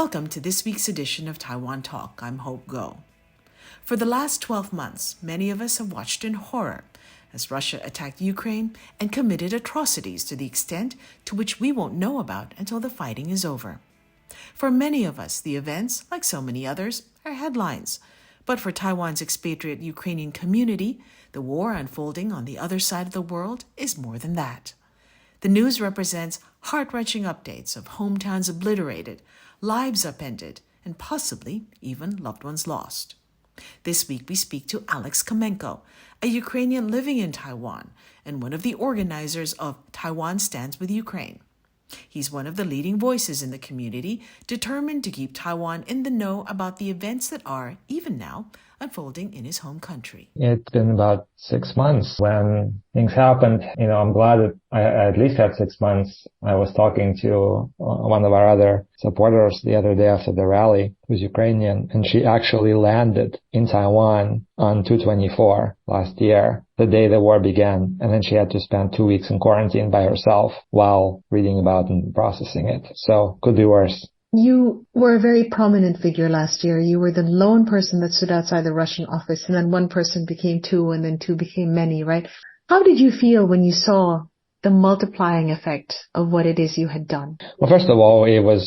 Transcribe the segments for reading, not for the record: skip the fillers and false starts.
Welcome to this week's edition of Taiwan Talk. I'm Hope Go. For the last 12 months, many of us have watched in horror as Russia attacked Ukraine and committed atrocities to the extent to which we won't know about until the fighting is over. For many of us, the events, like so many others, are headlines. But for Taiwan's expatriate Ukrainian community, the war unfolding on the other side of the world is more than that. The news represents heart-wrenching updates of hometowns obliterated, lives upended, and possibly even loved ones lost. This week we speak to Alex Khomenko, a Ukrainian living in Taiwan and one of the organizers of Taiwan Stands with Ukraine. He's one of the leading voices in the community, determined to keep Taiwan in the know about the events that are, even now, unfolding in his home country. It's been about 6 months when things happened. I'm glad that I at least had 6 months. I was talking to one of our other supporters the other day after the rally, who's Ukrainian, and she actually landed in Taiwan on 2/24 last year, the day the war began. And then she had to spend 2 weeks in quarantine by herself while reading about and processing it. So could be worse. You were a very prominent figure last year. You were the lone person that stood outside the Russian office, and then one person became two, and then two became many, right? How did you feel when you saw the multiplying effect of what it is you had done? Well, first of all, it was,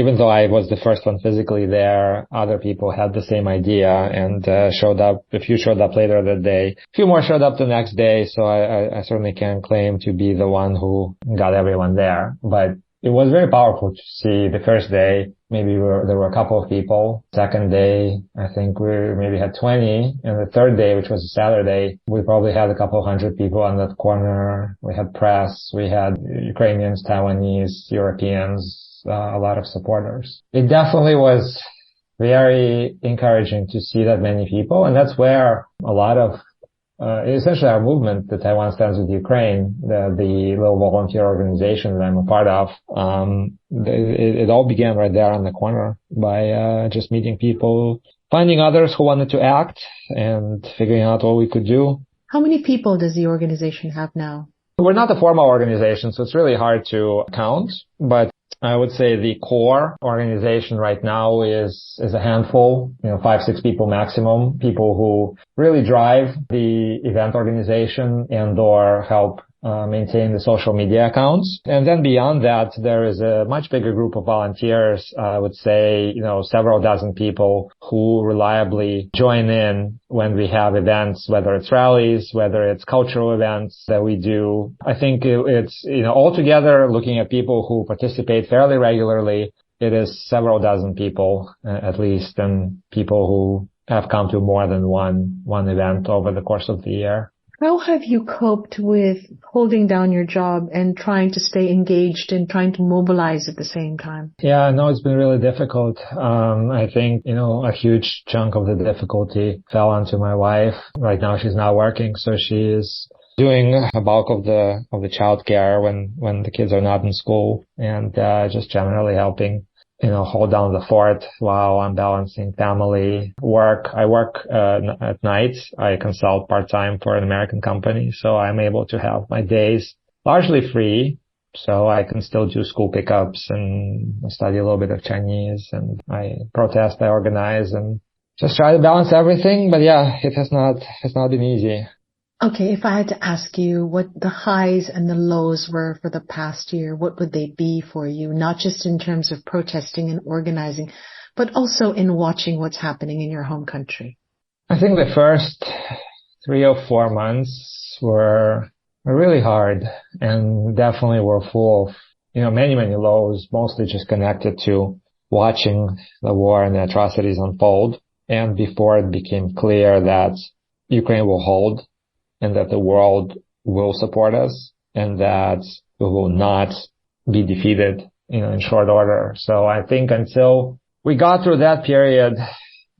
even though I was the first one physically there, other people had the same idea and showed up. A few showed up later that day. A few more showed up the next day, so I certainly can't claim to be the one who got everyone there. But it was very powerful to see the first day. Maybe there were a couple of people. Second day, I think we maybe had 20. And the third day, which was a Saturday, we probably had a couple hundred people on that corner. We had press. We had Ukrainians, Taiwanese, Europeans, a lot of supporters. It definitely was very encouraging to see that many people. And that's where a lot of essentially our movement, the Taiwan Stands with Ukraine, the little volunteer organization that I'm a part of, it all began right there on the corner by just meeting people, finding others who wanted to act and figuring out what we could do. How many people does the organization have now? We're not a formal organization, so it's really hard to count, but I would say the core organization right now is a handful, 5, 6 people maximum, people who really drive the event organization and or help maintain the social media accounts. And then beyond that, there is a much bigger group of volunteers, I would say, several dozen people who reliably join in when we have events, whether it's rallies, whether it's cultural events that we do. I think it's, altogether looking at people who participate fairly regularly, it is several dozen people at least, and people who have come to more than one event over the course of the year. How have you coped with holding down your job and trying to stay engaged and trying to mobilize at the same time? Yeah, no, it's been really difficult. I think, a huge chunk of the difficulty fell onto my wife. Right now she's not working, so she is doing a bulk of the childcare when the kids are not in school, and just generally helping hold down the fort while I'm balancing family work. I work at night. I consult part-time for an American company, so I'm able to have my days largely free, so I can still do school pickups and study a little bit of Chinese, and I protest, I organize, and just try to balance everything. But yeah, it has not been easy. Okay, if I had to ask you what the highs and the lows were for the past year, what would they be for you? Not just in terms of protesting and organizing, but also in watching what's happening in your home country. I think the first 3 or 4 months were really hard and definitely were full of, many, many lows, mostly just connected to watching the war and the atrocities unfold. And before it became clear that Ukraine will hold, and that the world will support us, and that we will not be defeated, in short order. So I think until we got through that period,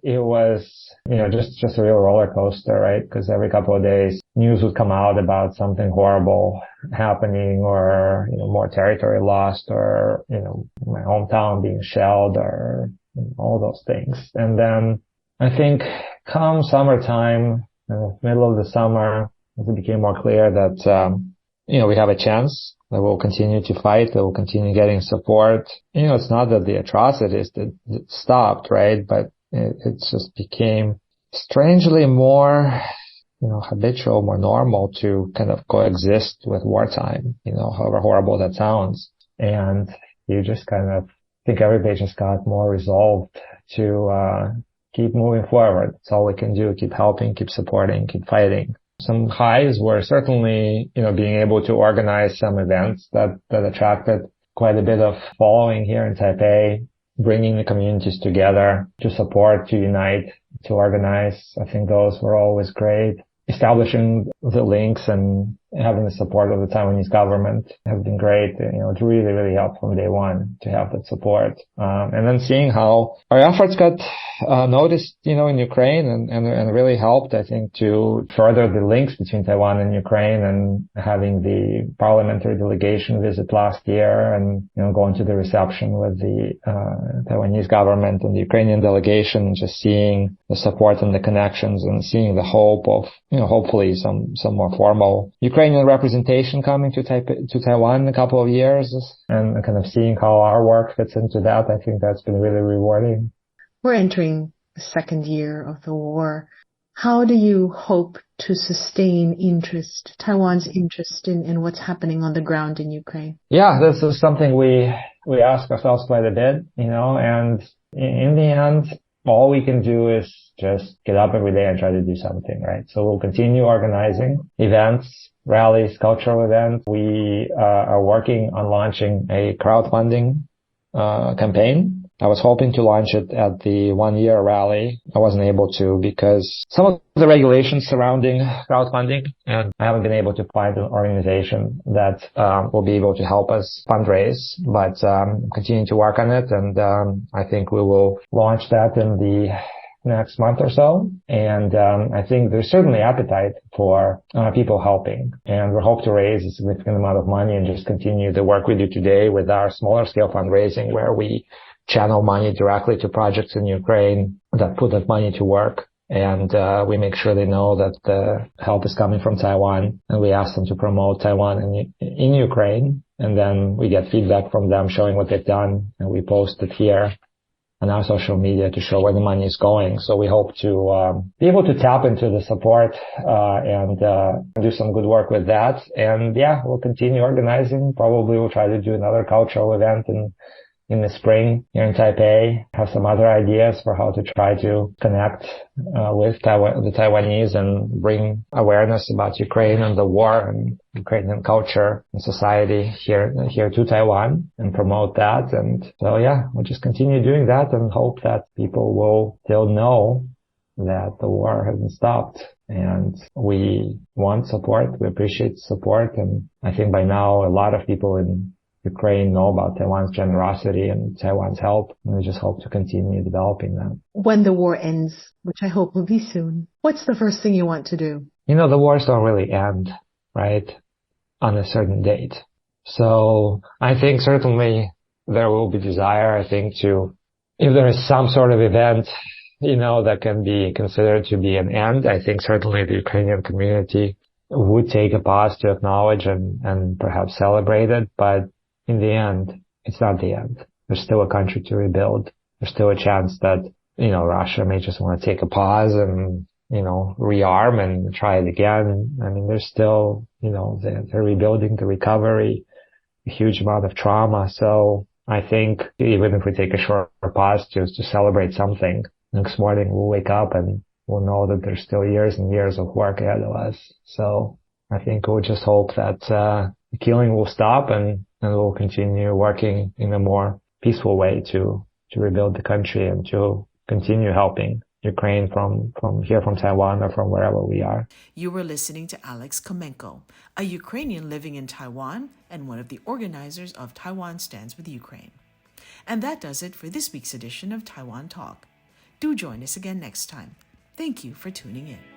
it was, just a real roller coaster, right? Because every couple of days, news would come out about something horrible happening, or, more territory lost, or, my hometown being shelled, or all those things. And then I think come summertime, in the middle of the summer, it became more clear that we have a chance, that we'll continue to fight, that we'll continue getting support. It's not that the atrocities that stopped, right? But it just became strangely more, habitual, more normal to kind of coexist with wartime, however horrible that sounds. And you just kind of think everybody just got more resolved to keep moving forward. That's all we can do. Keep helping, keep supporting, keep fighting. Some highs were certainly, being able to organize some events that attracted quite a bit of following here in Taipei, bringing the communities together to support, to unite, to organize. I think those were always great. Establishing the links and having the support of the Taiwanese government has been great. It really, really helped from day one to have that support. And then seeing how our efforts got noticed, in Ukraine and really helped, I think, to further the links between Taiwan and Ukraine, and having the parliamentary delegation visit last year and, going to the reception with the Taiwanese government and the Ukrainian delegation, and just seeing the support and the connections and seeing the hope of, hopefully some more formal Ukrainian representation coming to Taiwan in a couple of years, and kind of seeing how our work fits into that. I think that's been really rewarding. We're entering the second year of the war. How do you hope to sustain Taiwan's interest in what's happening on the ground in Ukraine? Yeah, this is something we ask ourselves quite a bit, and in the end, all we can do is just get up every day and try to do something, right? So we'll continue organizing events, rallies, cultural events. We are working on launching a crowdfunding campaign. I was hoping to launch it at the 1-year rally. I wasn't able to because some of the regulations surrounding crowdfunding, and I haven't been able to find an organization that will be able to help us fundraise, but continuing to work on it, and I think we will launch that in the next month or so. And I think there's certainly appetite for people helping, and we hope to raise a significant amount of money and just continue the work we do today with our smaller scale fundraising, where we channel money directly to projects in Ukraine that put that money to work. And we make sure they know that the help is coming from Taiwan, and we ask them to promote Taiwan in Ukraine. And then we get feedback from them showing what they've done, and we post it here on our social media to show where the money is going. So we hope to be able to tap into the support and do some good work with that. And yeah, we'll continue organizing. Probably we'll try to do another cultural event in the spring here in Taipei. Have some other ideas for how to try to connect with the Taiwanese and bring awareness about Ukraine and the war and Ukrainian culture and society here to Taiwan, and promote that. And so yeah, we'll just continue doing that and hope that people will still know that the war hasn't stopped. And we want support. We appreciate support. And I think by now a lot of people in Ukraine know about Taiwan's generosity and Taiwan's help, and we just hope to continue developing that. When the war ends, which I hope will be soon, what's the first thing you want to do? The wars don't really end, right, on a certain date. So I think certainly there will be desire, I think, if there is some sort of event, that can be considered to be an end, I think certainly the Ukrainian community would take a pause to acknowledge and perhaps celebrate it. But in the end, it's not the end. There's still a country to rebuild. There's still a chance that, Russia may just want to take a pause and, rearm and try it again. I mean, there's still, the rebuilding, the recovery, a huge amount of trauma. So I think even if we take a short pause to celebrate something, next morning we'll wake up and we'll know that there's still years and years of work ahead of us. So I think we'll just hope that the killing will stop, and we'll continue working in a more peaceful way to rebuild the country and to continue helping Ukraine from Taiwan or from wherever we are. You were listening to Alex Khomenko, a Ukrainian living in Taiwan and one of the organizers of Taiwan Stands with Ukraine. And that does it for this week's edition of Taiwan Talk. Do join us again next time. Thank you for tuning in.